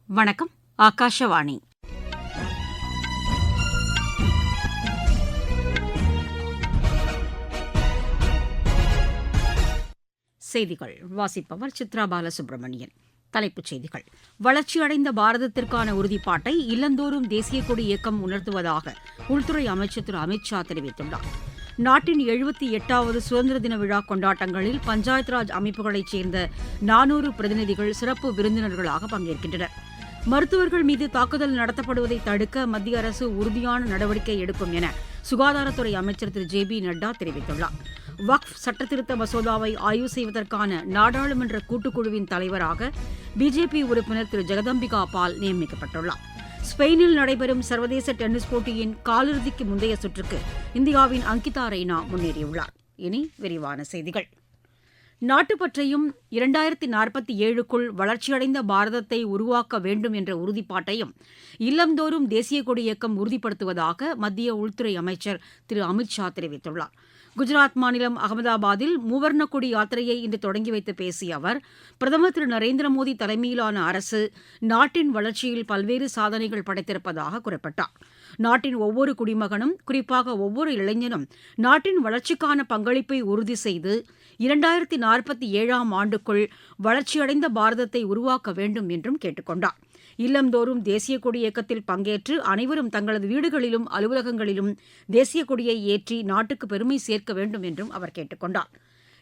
வணக்கம். ஆகாஷவாணி. செய்திகள் வாசிப்பவர் சித்ரா பாலசுப்ரமணியன். தலைப்புச் செய்திகள். வளர்ச்சியடைந்த பாரதத்திற்கான உறுதிப்பாட்டை இல்லந்தோறும் தேசிய கொடி இயக்கம் உணர்த்துவதாக உள்துறை அமைச்சர் திரு அமித் ஷா தெரிவித்துள்ளார். நாட்டின் 78வது சுதந்திர தின விழா கொண்டாட்டங்களில் பஞ்சாயத் ராஜ் அமைப்புகளைச் சேர்ந்த 400 பிரதிநிதிகள் சிறப்பு விருந்தினர்களாக பங்கேற்கின்றனர். மருத்துவர்கள் மீது தாக்குதல் நடத்தப்படுவதை தடுக்க மத்திய அரசு உறுதியான நடவடிக்கை எடுக்கும் என சுகாதாரத்துறை அமைச்சர் திரு ஜே.பி. நட்டா தெரிவித்துள்ளார். வக்ஃப் சட்டத்திருத்த மசோதாவை ஆய்வு செய்வதற்கான நாடாளுமன்ற கூட்டுக்குழுவின் தலைவராக பிஜேபி உறுப்பினர் திரு ஜெகதம்பிகா பால் நியமிக்கப்பட்டுள்ளார். ஸ்பெயினில் நடைபெறும் சர்வதேச டென்னிஸ் போட்டியின் காலிறுதிக்கு முந்தைய சுற்றுக்கு இந்தியாவின் அங்கிதா ரெய்னா முன்னேறியுள்ளார். இனி விரிவான செய்திகள். நாட்டுப்பற்றையும் 2047க்குள் வளர்ச்சியடைந்த பாரதத்தை உருவாக்க வேண்டும் என்ற உறுதிப்பாட்டையும் இல்லந்தோறும் தேசிய கொடி இயக்கம் உறுதிப்படுத்துவதாக மத்திய உள்துறை அமைச்சர் திரு அமித் ஷா தெரிவித்துள்ளார். குஜராத் மாநிலம் அகமதாபாத்தில் மூவர்ணக் கொடி யாத்திரையை இன்று தொடங்கி வைத்து பேசிய அவர், பிரதமர் திரு நரேந்திர மோடி தலைமையிலான அரசு நாட்டின் வளர்ச்சியில் பல்வேறு சாதனைகள் படைத்திருப்பதாக குறிப்பிட்டார். நாட்டின் ஒவ்வொரு குடிமகனும், குறிப்பாக ஒவ்வொரு இளைஞனும் நாட்டின் வளர்ச்சிக்கான பங்களிப்பை உறுதி செய்து 2047ஆம் ஆண்டுக்குள் வளர்ச்சியடைந்த பாரதத்தை உருவாக்க வேண்டும் என்றும் கேட்டுக் கொண்டார். இல்லந்தோறும் தேசிய கொடி இயக்கத்தில் பங்கேற்று அனைவரும் தங்களது வீடுகளிலும் அலுவலகங்களிலும் தேசிய கொடியை ஏற்றி நாட்டுக்கு பெருமை சேர்க்க வேண்டும் என்றும் அவர் கேட்டுக் கொண்டார்.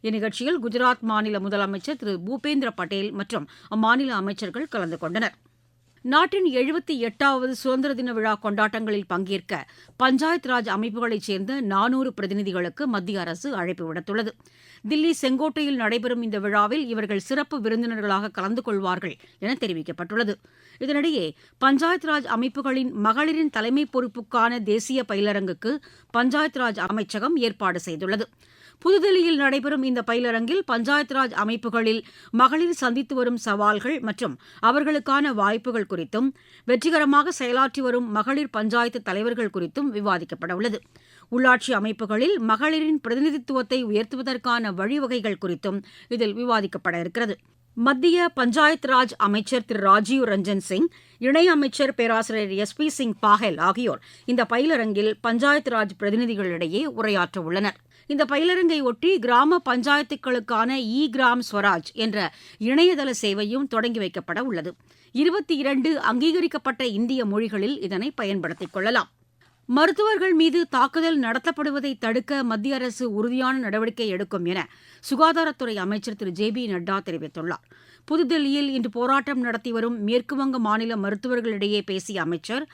இந்நிகழ்ச்சியில் குஜராத் மாநில முதலமைச்சர் திரு பூபேந்திர பட்டேல் மற்றும் அம்மாநில அமைச்சர்கள் கலந்து கொண்டனர். நாட்டின் 78வது சுதந்திர தின விழா கொண்டாட்டங்களில் பங்கேற்க பஞ்சாயத் ராஜ் அமைப்புகளைச் சேர்ந்த 400 பிரதிநிதிகளுக்கு மத்திய அரசு அழைப்பு விடுத்துள்ளது. தில்லி செங்கோட்டையில் நடைபெறும் இந்த விழாவில் இவர்கள் சிறப்பு விருந்தினர்களாக கலந்து கொள்வார்கள் என தெரிவிக்கப்பட்டுள்ளது. இதனிடையே பஞ்சாயத் ராஜ் அமைப்புகளின் மகளிரின் தலைமை பொறுப்புக்கான தேசிய பயிலரங்குக்கு பஞ்சாயத் ராஜ் அமைச்சகம் ஏற்பாடு செய்துள்ளது. புதுதில்லியில் நடைபெறும் இந்த பயிலரங்கில் பஞ்சாயத் ராஜ் அமைப்புகளில் மகளிர் சந்தித்து வரும் சவால்கள் மற்றும் அவர்களுக்கான வாய்ப்புகள் குறித்தும், வெற்றிகரமாக செயலாற்றி வரும் மகளிர் பஞ்சாயத்து தலைவர்கள் குறித்தும் விவாதிக்கப்படவுள்ளது. உள்ளாட்சி அமைப்புகளில் மகளிரின் பிரதிநிதித்துவத்தை உயர்த்துவதற்கான வழிவகைகள் குறித்தும் இதில் விவாதிக்கப்பட இருக்கிறது. மத்திய பஞ்சாயத் ராஜ் அமைச்சர் திரு ராஜீவ் ரஞ்சன் சிங், இணையமைச்சர் பேராசிரியர் எஸ்.பி. சிங் பாஹெல் ஆகியோர் இந்த பயிலரங்கில் பஞ்சாயத் ராஜ் பிரதிநிதிகளிடையே உரையாற்ற உள்ளனர். இந்த பயிலரங்கை ஒட்டி கிராம பஞ்சாயத்துக்களுக்கான கிராம் ஸ்வராஜ் என்ற இணையதள சேவையும் தொடங்கி வைக்கப்பட உள்ளது. 22 அங்கீகரிக்கப்பட்ட இந்திய மொழிகளில் இதனை பயன்படுத்திக் கொள்ளலாம். மருத்துவர்கள் மீது தாக்குதல் நடத்தப்படுவதை தடுக்க மத்திய அரசு உறுதியான நடவடிக்கை எடுக்கும் என சுகாதாரத்துறை அமைச்சர் திரு ஜே.பி. நட்டா தெரிவித்துள்ளார். புதுதில்லியில் இன்று போராட்டம் நடத்தி வரும் மேற்குவங்க மாநில மருத்துவர்களிடையே பேசிய அமைச்சர்,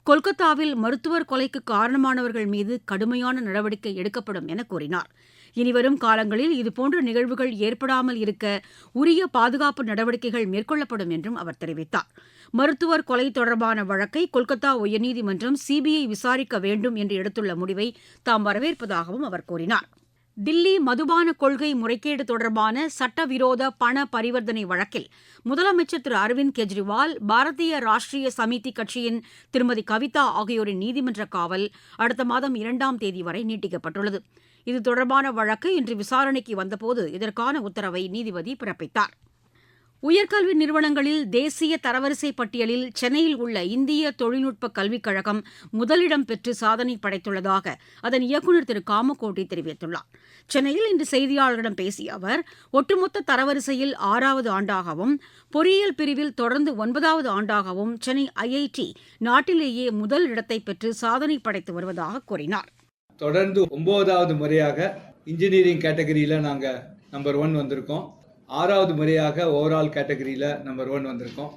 கொல்கத்தாவில் மருத்துவர் கொலைக்கு காரணமானவர்கள் மீது கடுமையான நடவடிக்கை எடுக்கப்படும் என கூறினார். இனிவரும் காலங்களில் இதுபோன்ற நிகழ்வுகள் ஏற்படாமல் இருக்க உரிய பாதுகாப்பு நடவடிக்கைகள் மேற்கொள்ளப்படும் என்றும் அவர் தெரிவித்தார். மருத்துவர் கொலை தொடர்பான வழக்கை கொல்கத்தா உயர்நீதிமன்றம் சிபிஐ விசாரிக்க வேண்டும் என்று எடுத்துள்ள முடிவை தாம் வரவேற்பதாகவும் அவர் கூறினார். தில்லி மதுபான கொள்கை முறைகேடு தொடர்பான சட்டவிரோத பண பரிவர்த்தனை வழக்கில் முதலமைச்சர் திரு அரவிந்த் கெஜ்ரிவால், பாரதிய ராஷ்டிரிய சமிதி கட்சியின் திருமதி கவிதா ஆகியோரின் நீதிமன்ற காவல் அடுத்த மாதம் 2ஆம் தேதி வரை நீட்டிக்கப்பட்டுள்ளது. இது தொடர்பான வழக்கு இன்று விசாரணைக்கு வந்தபோது இதற்கான உத்தரவை நீதிபதி பிறப்பித்தார். உயர்கல்வி நிறுவனங்களில் தேசிய தரவரிசை பட்டியலில் சென்னையில் உள்ள இந்திய தொழில்நுட்ப கல்விக் கழகம் முதலிடம் பெற்று சாதனை படைத்துள்ளதாக அதன் இயக்குநர் திரு காமகோட்டி தெரிவித்துள்ளார். சென்னையில் இன்று செய்தியாளர்களிடம் பேசிய அவர், ஒட்டுமொத்த தரவரிசையில் 6வது ஆண்டாகவும் பொறியியல் பிரிவில் தொடர்ந்து 9வது ஆண்டாகவும் சென்னை ஐஐடி நாட்டிலேயே முதல் இடத்தை பெற்று சாதனை படைத்து வருவதாக கூறினார். தொடர்ந்து 9வது முறையாக இன்ஜினியரிங் கேட்டகரியில் நாங்கள் நம்பர் 1 வந்திருக்கோம். 6வது முறையாக ஓவரால் கேட்டகரியில் நம்பர் 1 வந்திருக்கோம்.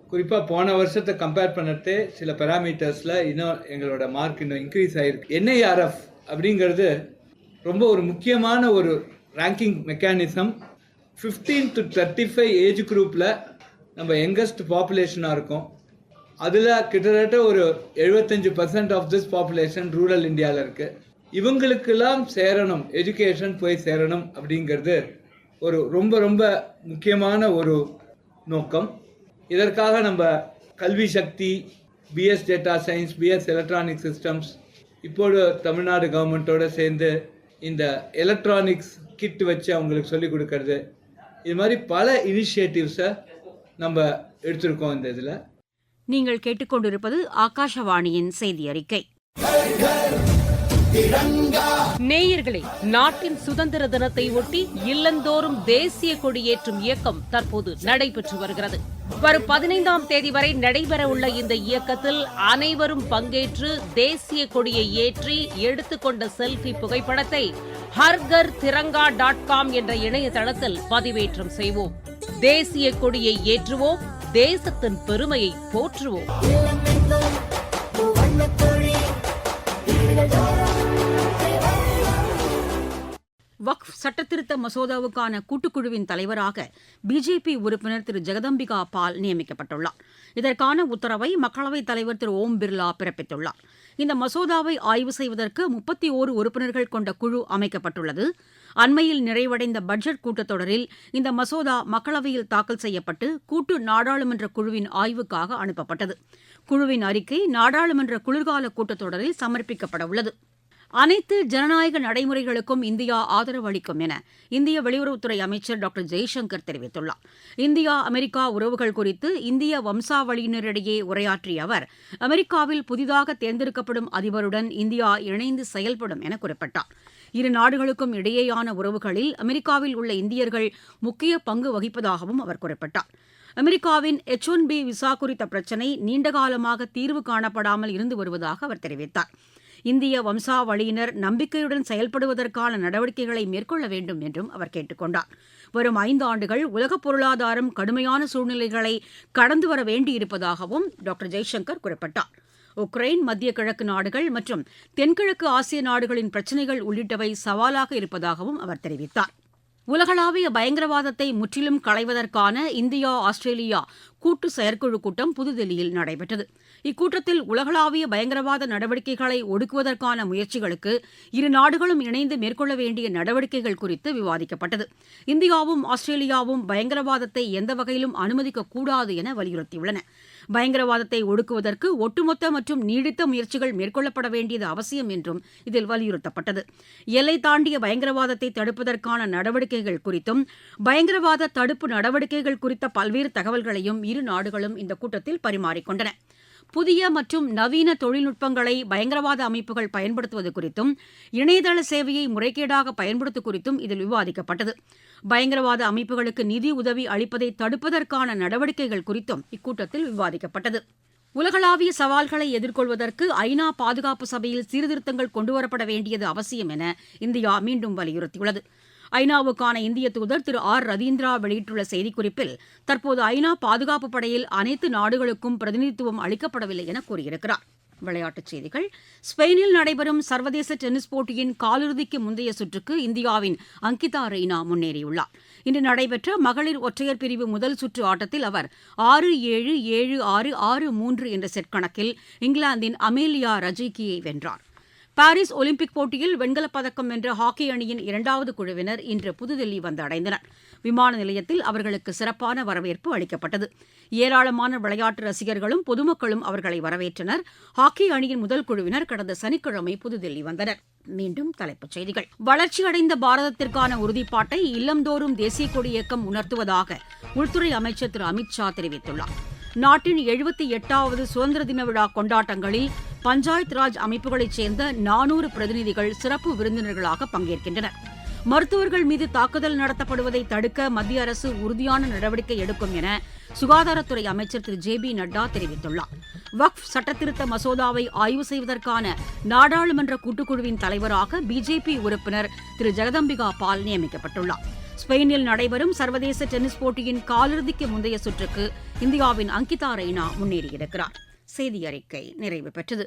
குறிப்பாக போன வருஷத்தை கம்பேர் பண்ணதே சில பேராமீட்டர்ஸில் இன்னும் எங்களோட மார்க் இன்னும் இன்க்ரீஸ் ஆகிருக்கு. என்ஐஆர்எஃப் அப்படிங்கிறது ரொம்ப ஒரு முக்கியமான ஒரு ரேங்கிங் மெக்கானிசம். 15 to 35 ஏஜ் குரூப்பில் நம்ம யங்கஸ்ட் பாப்புலேஷனாக இருக்கோம். அதில் கிட்டத்தட்ட ஒரு 75% ஆஃப் திஸ் பாப்புலேஷன் ரூரல் இந்தியாவில் இருக்குது. இவங்களுக்கெல்லாம் சேரணும், எஜுகேஷன் போய் சேரணும் அப்படிங்கிறது ஒரு ரொம்ப ரொம்ப முக்கியமான ஒரு நோக்கம். இதற்காக நம்ம Kalvi Sakthi, BS data science, BS electronic systems, இப்போது தமிழ்நாடு கவர்மெண்ட்டோடு சேர்ந்து இந்த எலக்ட்ரானிக்ஸ் கிட் வச்சு அவங்களுக்கு சொல்லிக் கொடுக்கறது, இது மாதிரி பல இனிஷியேட்டிவ்ஸை நம்ம எடுத்திருக்கோம் இந்த இதில். நீங்கள் கேட்டுக்கொண்டிருப்பது ஆகாஷவாணியின் செய்தி அறிக்கை. நேயர்களே, நாட்டின் சுதந்திர தினத்தை ஒட்டி இல்லந்தோறும் தேசிய கொடியேற்றும் இயக்கம் தற்போது நடைபெற்று வருகிறது. வரும் 15ஆம் தேதி வரை நடைபெறவுள்ள இந்த இயக்கத்தில் அனைவரும் பங்கேற்று தேசிய கொடியை ஏற்றி எடுத்துக்கொண்ட செல்ஃபி புகைப்படத்தை ஹர்கர் திரங்கா.com என்ற இணையதளத்தில் பதிவேற்றம் செய்வோம். தேசிய கொடியை ஏற்றுவோம், தேசத்தின் பெருமையை போற்றுவோம். வக்ஃப் சட்டத்திருத்த மசோதாவுக்கான கூட்டுக்குழுவின் தலைவராக பிஜேபி உறுப்பினர் திரு ஜெகதம்பிகா பால் நியமிக்கப்பட்டுள்ளார். இதற்கான உத்தரவை மக்களவைத் தலைவர் திரு ஓம் பிர்லா பிறப்பித்துள்ளார். இந்த மசோதாவை ஆய்வு செய்வதற்கு 31 உறுப்பினர்கள் கொண்ட குழு அமைக்கப்பட்டுள்ளது. அண்மையில் நிறைவடைந்த பட்ஜெட் கூட்டத்தொடரில் இந்த மசோதா மக்களவையில் தாக்கல் செய்யப்பட்டு கூட்டு நாடாளுமன்ற குழுவின் ஆய்வுக்காக அனுப்பப்பட்டது. குழுவின் அறிக்கை நாடாளுமன்ற குளிர்கால கூட்டத்தொடரில் சமர்ப்பிக்கப்படவுள்ளது. அனைத்து ஜனநாயக நடைமுறைகளுக்கும் இந்தியா ஆதரவு அளிக்கும் என இந்திய வெளியுறவுத்துறை அமைச்சர் டாக்டர் ஜெய்சங்கர் தெரிவித்துள்ளார். இந்தியா அமெரிக்கா உறவுகள் குறித்து இந்திய வம்சாவளியினரிடையே உரையாற்றிய அவர், அமெரிக்காவில் புதிதாக தேர்ந்தெடுக்கப்படும் அதிபருடன் இந்தியா இணைந்து செயல்படும் என குறிப்பிட்டார். இரு நாடுகளுக்கும் இடையேயான உறவுகளில் அமெரிக்காவில் உள்ள இந்தியர்கள் முக்கிய பங்கு வகிப்பதாகவும் அவர் குறிப்பிட்டார். அமெரிக்காவின் H-1B விசா குறித்த பிரச்சினை நீண்டகாலமாக தீர்வு காணப்படாமல் இருந்து வருவதாக அவர் தெரிவித்தார். இந்திய வம்சாவளியினர் நம்பிக்கையுடன் செயல்படுவதற்கான நடவடிக்கைகளை மேற்கொள்ள வேண்டும் என்றும் அவர் கேட்டுக் கொண்டார். வரும் 5 ஆண்டுகள் உலக பொருளாதாரம் கடுமையான சூழ்நிலைகளை கடந்து வர வேண்டியிருப்பதாகவும் டாக்டர் ஜெய்சங்கர் குறிப்பிட்டார். உக்ரைன், மத்திய கிழக்கு நாடுகள் மற்றும் தென்கிழக்கு ஆசிய நாடுகளின் பிரச்சினைகள் உள்ளிட்டவை சவாலாக இருப்பதாகவும் அவர் தெரிவித்தார். உலகளாவிய பயங்கரவாதத்தை முற்றிலும் களைவதற்கான இந்தியா ஆஸ்திரேலியா கூட்டு செயற்குழு கூட்டம் புதுதில்லியில் நடைபெற்றது. இக்கூட்டத்தில் உலகளாவிய பயங்கரவாத நடவடிக்கைகளை ஒடுக்குவதற்கான முயற்சிகளுக்கு இரு நாடுகளும் இணைந்து மேற்கொள்ள வேண்டிய நடவடிக்கைகள் குறித்து விவாதிக்கப்பட்டது. இந்தியாவும் ஆஸ்திரேலியாவும் பயங்கரவாதத்தை எந்த வகையிலும் அனுமதிக்கக்கூடாது என வலியுறுத்தியுள்ளன. பயங்கரவாதத்தை ஒடுக்குவதற்கு ஒட்டுமொத்த மற்றும் நீடித்த முயற்சிகள் மேற்கொள்ளப்பட வேண்டியது அவசியம் என்றும் இதில் வலியுறுத்தப்பட்டது. எல்லை தாண்டிய பயங்கரவாதத்தை தடுப்பதற்கான நடவடிக்கைகள் குறித்தும் பயங்கரவாத தடுப்பு நடவடிக்கைகள் குறித்த பல்வேறு தகவல்களையும் இரு நாடுகளும் இந்த கூட்டத்தில் பரிமாறிக்கொண்டன. புதிய மற்றும் நவீன தொழில்நுட்பங்களை பயங்கரவாத அமைப்புகள் பயன்படுத்துவது குறித்தும் இணையதள சேவையை முறைகேடாக பயன்படுத்துவது குறித்தும் இதில் விவாதிக்கப்பட்டது. பயங்கரவாத அமைப்புகளுக்கு நிதி உதவி அளிப்பதை தடுப்பதற்கான நடவடிக்கைகள் குறித்தும் இக்கூட்டத்தில் விவாதிக்கப்பட்டது. உலகளாவிய சவால்களை எதிர்கொள்வதற்கு ஐநா பாதுகாப்பு சபையில் சீர்திருத்தங்கள் கொண்டுவரப்பட வேண்டியது அவசியம் என இந்தியா மீண்டும் வலியுறுத்தியுள்ளது. ஐநாவுக்கான இந்திய தூதர் திரு ஆர் ரவீந்திரா வெளியிட்டுள்ள செய்திக்குறிப்பில், தற்போது ஐநா பாதுகாப்பு படையில் அனைத்து நாடுகளுக்கும் பிரதிநிதித்துவம் அளிக்கப்படவில்லை என கூறியிருக்கிறார். விளையாட்டுச் செய்திகள். ஸ்பெயினில் நடைபெறும் சர்வதேச டென்னிஸ் போட்டியின் காலிறுதிக்கு முந்தைய சுற்றுக்கு இந்தியாவின் அங்கிதா ரெய்னா முன்னேறியுள்ளார். இன்று நடைபெற்ற மகளிர் ஒற்றையர் பிரிவு முதல் சுற்று ஆட்டத்தில் அவர் 6-7, 7-6, 6-3 என்ற செட் கணக்கில் இங்கிலாந்தின் அமேலியா ரஜிகியை வென்றார். பாரிஸ் ஒலிம்பிக் போட்டியில் வெண்கலப் பதக்கம் வென்ற ஹாக்கி அணியின் 2வது குழுவினர் இன்று புதுதில்லி வந்தடைந்தனர். விமான நிலையத்தில் அவர்களுக்கு சிறப்பான வரவேற்பு அளிக்கப்பட்டது. ஏராளமான விளையாட்டு ரசிகர்களும் பொதுமக்களும் அவர்களை வரவேற்றனர். ஹாக்கி அணியின் முதல் குழுவினர் கடந்த சனிக்கிழமை புதுதில்லி வந்தனர். மீண்டும் தலைப்புச் செய்திகள். வளர்ச்சியடைந்த பாரதத்திற்கான உறுதிப்பாட்டை இல்லந்தோறும் தேசிய கொடி இயக்கம் உணர்த்துவதாக உள்துறை அமைச்சர் திரு அமித் ஷா தெரிவித்துள்ளார். நாட்டின் 78வது சுதந்திர தின விழா கொண்டாட்டங்களில் பஞ்சாயத் ராஜ் அமைப்புகளைச் சேர்ந்த 400 பிரதிநிதிகள் சிறப்பு விருந்தினர்களாக பங்கேற்கின்றனர். மருத்துவர்கள் மீது தாக்குதல் நடத்தப்படுவதை தடுக்க மத்திய அரசு உறுதியான நடவடிக்கை எடுக்கும் என சுகாதாரத்துறை அமைச்சர் திரு ஜே பி நட்டா தெரிவித்துள்ளார். வக்ஃப் சட்டத்திருத்த மசோதாவை ஆய்வு செய்வதற்கான நாடாளுமன்ற கூட்டுக்குழுவின் தலைவராக பிஜேபி உறுப்பினர் திரு ஜெகதம்பிகா பால் நியமிக்கப்பட்டுள்ளார். ஸ்பெயினில் நடைபெறும் சர்வதேச டென்னிஸ் போட்டியின் காலிறுதிக்கு முந்தைய சுற்றுக்கு இந்தியாவின் அங்கிதா ரெய்னா முன்னேறியிருக்கிறார். செய்தி அறிக்கை நிறைவு பெற்றது.